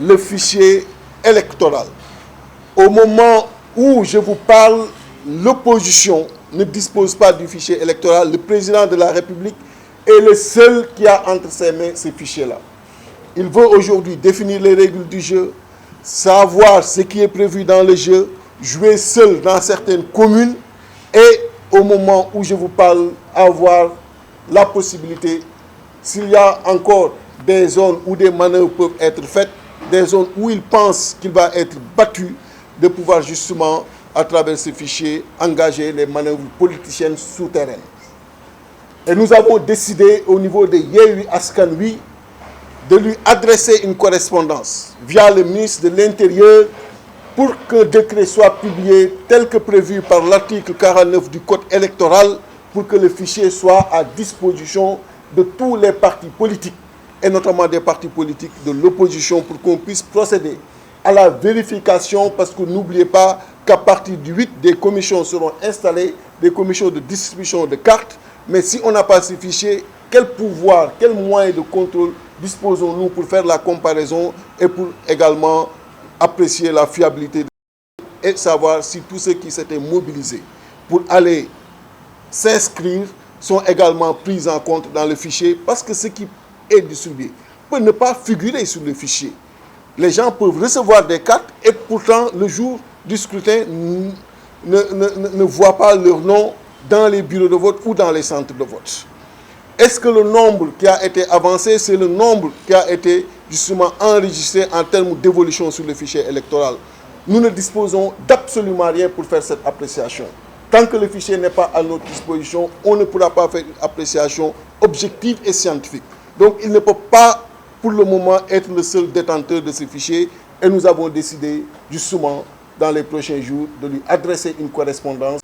le fichier électoral. Au moment où je vous parle, l'opposition ne dispose pas du fichier électoral. Le président de la République est le seul qui a entre ses mains ces fichiers-là. Il veut aujourd'hui définir les règles du jeu, savoir ce qui est prévu dans le jeu, jouer seul dans certaines communes et au moment où je vous parle, avoir la possibilité, s'il y a encore des zones où des manœuvres peuvent être faites, des zones où il pense qu'il va être battu, de pouvoir justement, à travers ce fichier, engager les manœuvres politiciennes souterraines. Et nous avons décidé au niveau de Yewwi Askan Wi de lui adresser une correspondance via le ministre de l'Intérieur pour qu'un décret soit publié tel que prévu par l'article 49 du Code électoral pour que le fichier soit à disposition de tous les partis politiques et notamment des partis politiques de l'opposition pour qu'on puisse procéder à la vérification parce que n'oubliez pas qu'à partir du 8, des commissions seront installées, des commissions de distribution de cartes. Mais si on n'a pas ce fichier, quel pouvoir, quel moyen de contrôle disposons-nous pour faire la comparaison et pour également apprécier la fiabilité et savoir si tous ceux qui s'étaient mobilisés pour aller s'inscrire sont également pris en compte dans le fichier parce que ce qui est distribué peut ne pas figurer sur le fichier. Les gens peuvent recevoir des cartes et pourtant le jour du scrutin ne voient pas leur nom dans les bureaux de vote ou dans les centres de vote. Est-ce que le nombre qui a été avancé, c'est le nombre qui a été justement enregistré en termes d'évolution sur le fichier électoral? Nous ne disposons d'absolument rien pour faire cette appréciation. Tant que le fichier n'est pas à notre disposition, on ne pourra pas faire une appréciation objective et scientifique. Donc il ne peut pas pour le moment être le seul détenteur de ce fichier et nous avons décidé justement dans les prochains jours de lui adresser une correspondance.